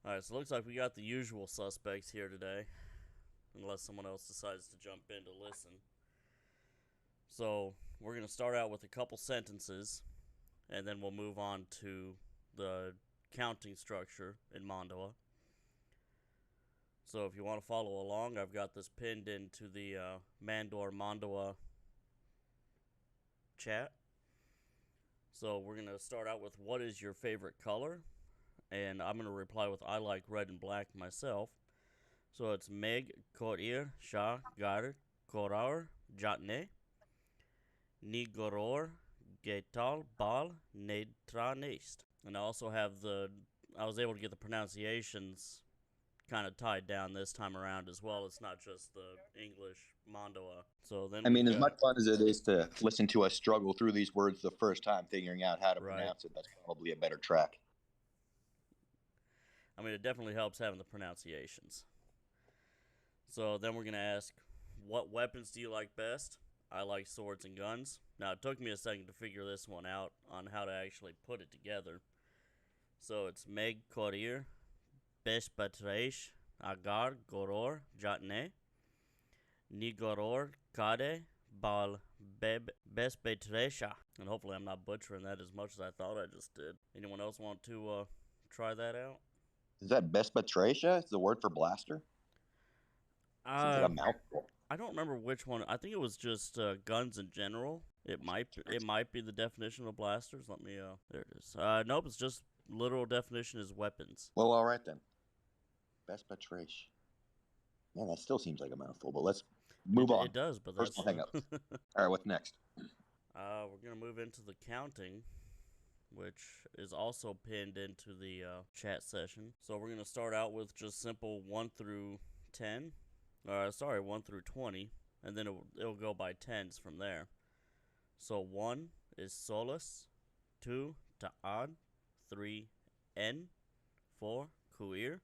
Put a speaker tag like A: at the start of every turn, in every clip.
A: Alright, so it looks like we got the usual suspects here today. Unless someone else decides to jump in to listen. So, we're going to start out with a couple sentences, and then we'll move on to the counting structure in Mando'a. So, if you want to follow along, I've got this pinned into the Mando'a chat. So, we're going to start out with what is your favorite color? And I'm going to reply with I like red and black myself. So it's Meg, Korir, Shah, Gar, Korar, Jatne, Nigoror, Getal, Bal, Nedranist. And I also have I was able to get the pronunciations kind of tied down this time around as well. It's not just the English Mando'a. So then
B: I mean, as much fun as it is to listen to us struggle through these words the first time, figuring out how to pronounce it, that's probably a better track.
A: I mean, it definitely helps having the pronunciations. So then we're going to ask, what weapons do you like best? I like swords and guns. Now, it took me a second to figure this one out on how to actually put it together. So it's Meg, Korir, Besh, Batreish, Agar, Goror, Jatne, Nigoror, Kade, Bal, Beb, Bes, Betresha. And hopefully I'm not butchering that as much as I thought I just did. Anyone else want to try that out?
B: Is that Bes Batresha? Is the word for blaster? Seems like a mouthful.
A: I don't remember which one. I think it was just guns in general. It might be the definition of blasters. Let me there it is. Nope, it's just literal definition is weapons.
B: Well, all right then. Bes Batresha. Man, that still seems like a mouthful, but let's move on.
A: It does, but
B: Personal hang-up. All right, what's next?
A: We're gonna move into the counting, which is also pinned into the chat session. So we're gonna start out with just simple 1 through 10. 1 through 20, and then it'll go by tens from there. So 1 is solus, 2 ta'ad, 3 en, 4 kuir,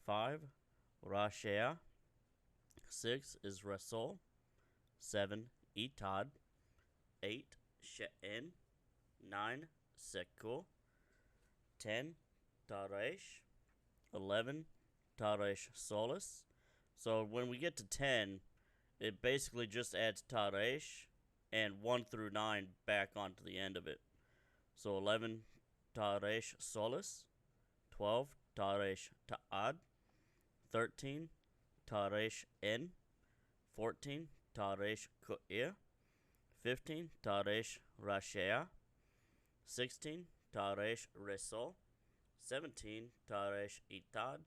A: 5 rashea, 6 is resol, 7 itad, 8 she'en, 9 seko, 10 taresh, 11 taresh solus. So when we get to 10, it basically just adds taresh and 1 through 9 back onto the end of it. So 11 taresh solus, 12 taresh ta'ad, 13 taresh en, 14 taresh ku'ir, 15 taresh rashea, 16 taresh resol, 17 taresh itad,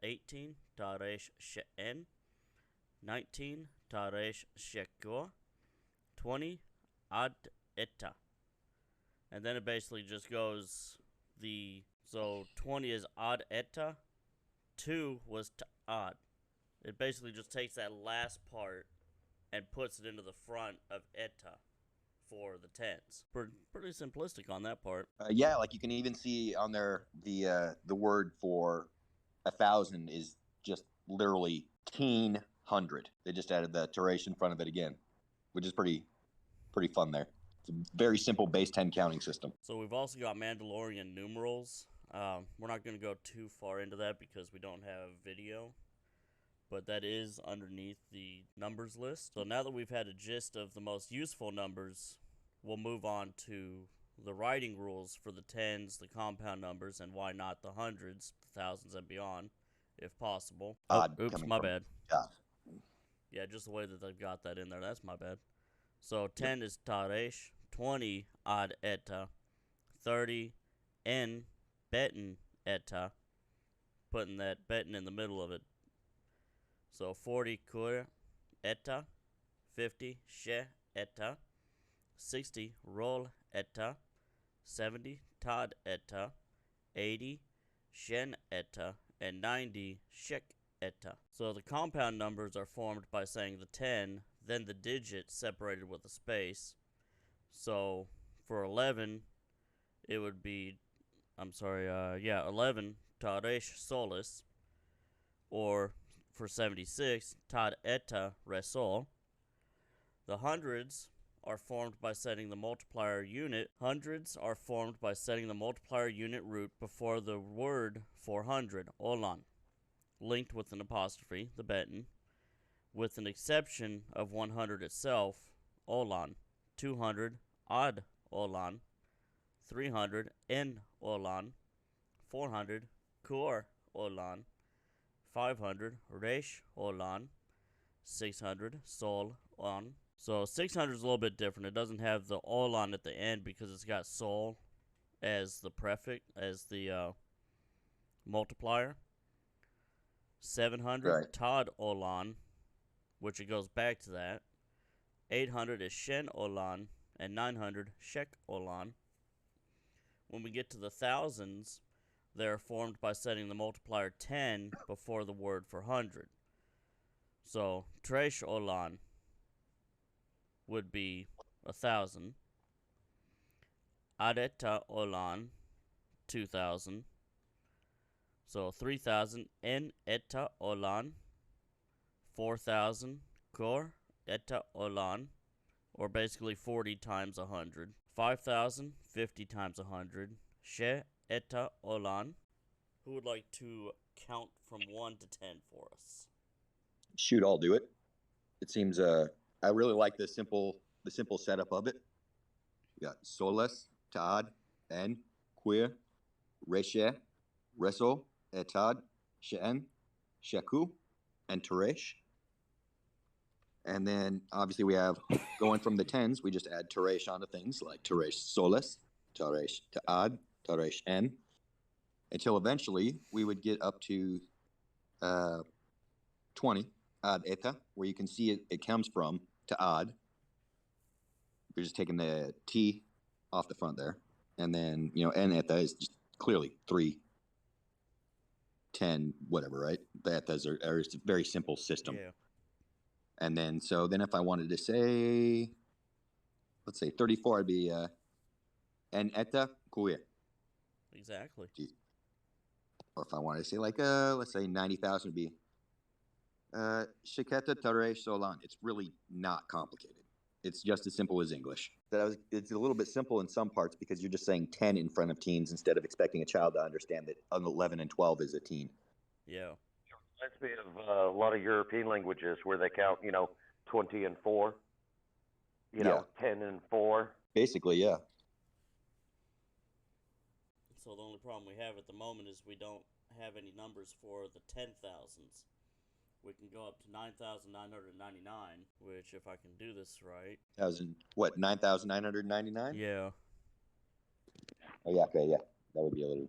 A: 18 taresh she'en, 19 taresh shekor, 20 ad etta. And then it basically just goes so 20 is ad etta, 2 was ta'ad. It basically just takes that last part and puts it into the front of etta for the tens. Pretty simplistic on that part.
B: Yeah, like you can even see on there the word for 1,000 is just literally teen hundred. They just added the taresh in front of it again, which is pretty fun there. It's a very simple base 10 counting system.
A: So we've also got Mandalorian numerals. We're not going to go too far into that because we don't have video, but that is underneath the numbers list. So now that we've had a gist of the most useful numbers, we'll move on to the writing rules for the tens, the compound numbers, and why not the hundreds, the thousands, and beyond, if possible. Oops, my bad. Yeah, just the way that they've got that in there, that's my bad. So 10 is taresh, 20 ad etta, 30 en betin etta, putting that betin in the middle of it. So 40 kur etta, 50 she etta, 60 rol etta, 70 tad etta, 80 shen etta, and 90 shek etta. So the compound numbers are formed by saying the 10, then the digit separated with a space. So for 11, it would be, 11 taresh solus, or for 76, tad etta resol. The hundreds are formed by setting the multiplier unit. Hundreds are formed by setting the multiplier unit root before the word for hundred, olan, linked with an apostrophe, the beton, with an exception of 100 itself, olan, 200, ad olan, 300, en olan, 400, kur olan, 500, resh olan, 600, sol on. So 600 is a little bit different. It doesn't have the olan at the end because it's got sol as the prefix, as the multiplier. 700,
B: Right.
A: tad olan, which it goes back to that. 800 is shen olan, and 900 shek olan. When we get to the thousands, they are formed by setting the multiplier 10 before the word for hundred. So tresh olan would be 1,000. Adeta olan, 2,000. So 3,000. En eta olan, 4,000. Kor eta olan, or basically 40 times 100. 5,000, 50 times 100. She eta olan. Who would like to count from 1 to 10 for us?
B: Shoot, I'll do it. It seems I really like the simple setup of it. We got soles, tad, en, queer, reshe, reso, etad, she'en, sheku, and teresh. And then obviously we have going from the tens, we just add teresh onto things like teresh soles, teresh ta'ad, teresh en, until eventually we would get up to 20, ad eta, where you can see it comes from ta'ad. We're just taking the T off the front there. And then, en eta is just clearly 3, 10, whatever, right? The etas are just a very simple system.
A: Yeah.
B: And then, so then if I wanted to say, let's say 34, I'd be en eta kuir.
A: Exactly.
B: Or if I wanted to say like, let's say 90,000 would be shiketa taresh solan. It's really not complicated. It's just as simple as English. It's a little bit simple in some parts because you're just saying 10 in front of teens instead of expecting a child to understand that 11 and 12 is a teen.
A: Yeah.
C: Reminds me of a lot of European languages where they count, 20 and 4, 10 and 4.
B: Basically, yeah.
A: So the only problem we have at the moment is we don't have any numbers for the 10,000s. We can go up to 9,999, which if I can do this right.
B: 9,999?
A: Yeah.
B: Oh, yeah, okay, yeah. That would be a little...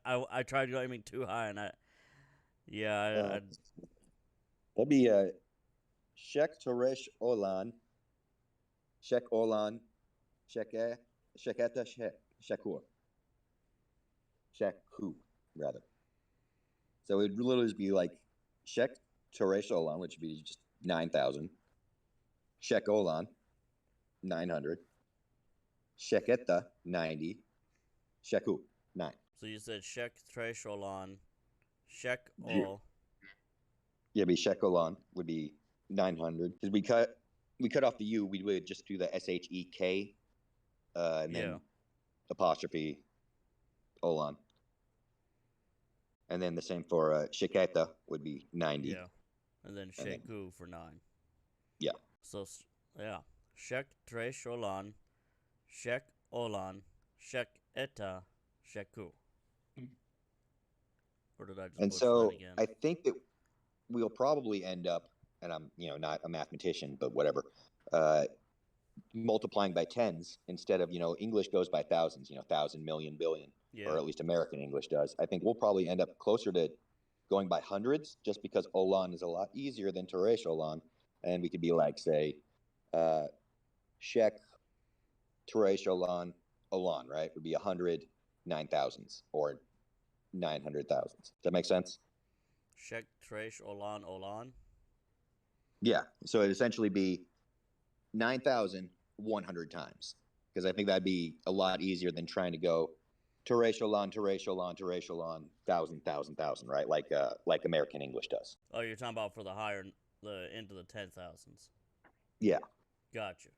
A: I tried aiming too high, and
B: that'd be Shek Toresh Olan, Shek Olan, Sheketa Shekur. Sheku, rather. So it would literally be like Shek Toresh Olan, which would be just 9,000. Shek Olan, 900. Sheketa, 90. Sheku, 9.
A: So you said Shek Tresh Olan, Shek O.
B: Yeah, be Shek Olan would be 900 because we cut off the U. We would just do the SHEK, and then apostrophe Olan. And then the same for Sheketa would be 90.
A: Yeah. And then Sheku for 9.
B: Yeah.
A: So, yeah. Shek Tresh Olan, Shek Olan, Shek Eta, Sheku. Or did I just
B: And
A: push
B: so
A: that again?
B: I think that we'll probably end up, and I'm not a mathematician, but whatever, multiplying by tens instead of English goes by thousands, 1,000, million, billion.
A: Yeah.
B: Or at least American English does. I think we'll probably end up closer to going by hundreds just because Olan is a lot easier than Teresh Olan. And we could be like, say, Shek, Teresh Olan, Olan, right? Would be 100 9,000s or 900,000s. Does that make sense?
A: Shek Tresh Olan Olan?
B: Yeah. So it'd essentially be 9,100 times because I think that'd be a lot easier than trying to go Teresh Olan, Teresh Olan, Teresh Olan, 1,000, 1,000, 1,000, right? Like American English does.
A: Oh, you're talking about for the into the 10,000s.
B: Yeah.
A: Gotcha.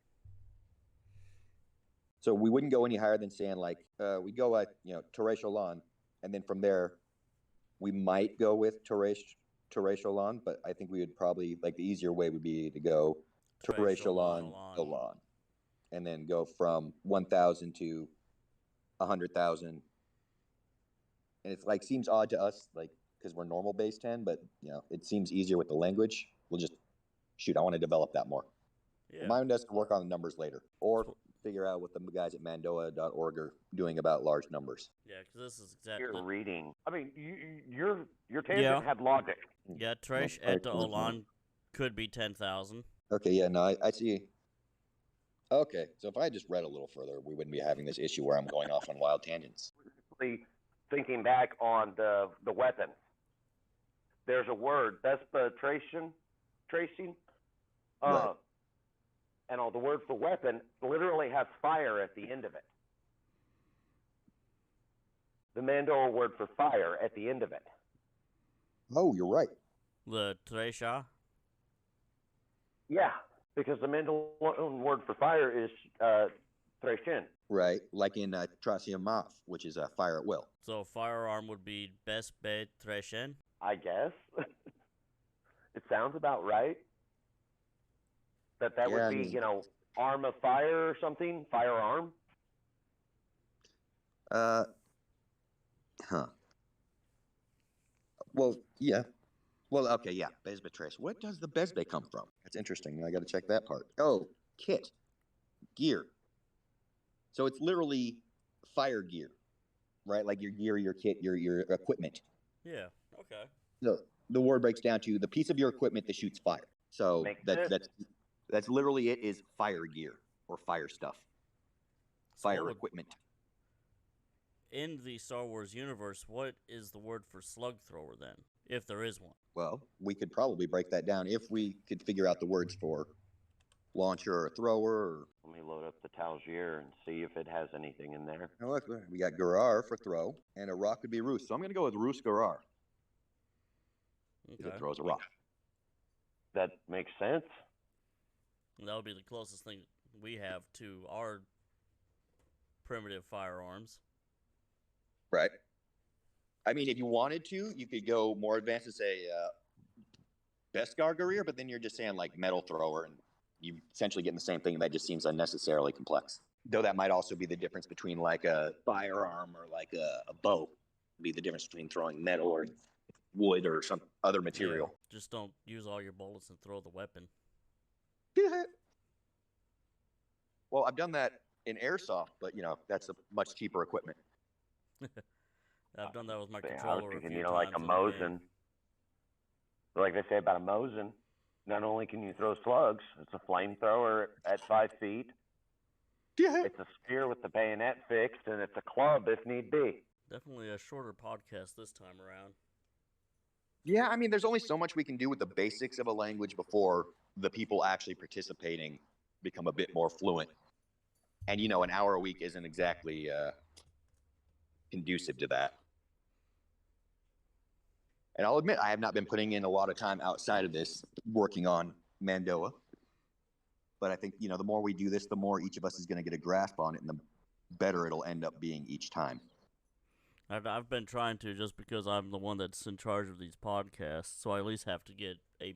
B: So we wouldn't go any higher than saying like we go at Teresh Olan, and then from there we might go with Teresh Olan, but I think we would probably like the easier way would be to go Teresh Olan Olan, and then go from 1,000 to 100,000. And it's like seems odd to us, like because we're normal base 10, but it seems easier with the language. We'll just shoot. I want to develop that more.
A: Yeah.
B: Remind us to work on the numbers later, or figure out what the guys at Mando'a.org are doing about large numbers.
A: Yeah, because this is exactly.
C: You're reading. I mean, your tangent had logic.
A: Yeah, Teresh eta Olan could be 10,000.
B: Okay, yeah, no, I see. Okay, so if I just read a little further, we wouldn't be having this issue where I'm going off on wild tangents.
C: Thinking back on the weapon, there's a word, tracing,
B: Right.
C: and the word for weapon literally has fire at the end of it. The Mando'a word for fire at the end of it.
B: Oh, you're right.
A: The Tresha?
C: Yeah, because the Mando'a word for fire is Treshin.
B: Right, like in Trasiamath, which is fire at will.
A: So firearm would be best bet Treshen?
C: I guess. It sounds about right. That would be, arm of fire or something, firearm.
B: Well, yeah. Well, okay, yeah. Bezbe trace. What does the Bezbe come from? That's interesting. I got to check that part. Oh, kit, gear. So it's literally fire gear, right? Like your gear, your kit, your equipment.
A: Yeah. Okay.
B: So the word breaks down to the piece of your equipment that shoots fire. So that's literally it, is fire gear or fire stuff, fire equipment.
A: In the Star Wars universe, what is the word for slug thrower then, if there is one?
B: Well, we could probably break that down if we could figure out the words for launcher or thrower. Or...
C: Let me load up the Talgier and see if it has anything in there.
B: Oh, look, we got Garar for throw, and a rock could be Roos. So I'm going to go with Roos Garar.
A: Okay.
B: It throws a rock.
C: That makes sense.
A: That would be the closest thing we have to our primitive firearms.
B: Right. I mean, if you wanted to, you could go more advanced and say Beskar Guerrier, but then you're just saying like metal thrower, and you essentially getting the same thing. That just seems unnecessarily complex. Though that might also be the difference between like a firearm or like a bow. Be the difference between throwing metal or wood or some other material.
A: Yeah, just don't use all your bullets and throw the weapon.
B: Well, I've done that in airsoft, but that's a much cheaper equipment.
A: I've done that with my controller a few times.
C: Like a Mosin. Like they say about a Mosin, not only can you throw slugs, it's a flamethrower at 5 feet.
B: Yeah.
C: It's a spear with the bayonet fixed, and it's a club if need be.
A: Definitely a shorter podcast this time around.
B: Yeah, I mean, there's only so much we can do with the basics of a language before the people actually participating become a bit more fluent. And, an hour a week isn't exactly conducive to that. And I'll admit, I have not been putting in a lot of time outside of this working on Mando'a. But I think, the more we do this, the more each of us is going to get a grasp on it, and the better it'll end up being each time.
A: I've been trying to, just because I'm the one that's in charge of these podcasts, so I at least have to get a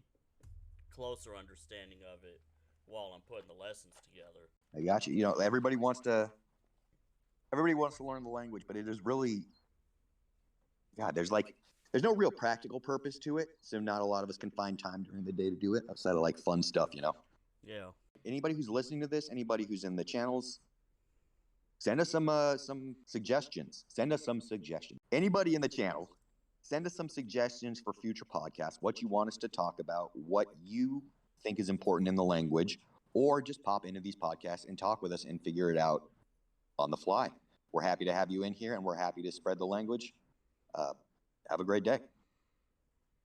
A: closer understanding of it while I'm putting the lessons together.
B: I got you. Everybody wants to learn the language, but it is really, God, there's no real practical purpose to it, so not a lot of us can find time during the day to do it outside of fun stuff,
A: Yeah.
B: Anybody who's listening to this, anybody who's in the channels, send us some suggestions. Anybody in the channel, send us some suggestions for future podcasts, what you want us to talk about, what you think is important in the language, or just pop into these podcasts and talk with us and figure it out on the fly. We're happy to have you in here, and we're happy to spread the language. Have a great day.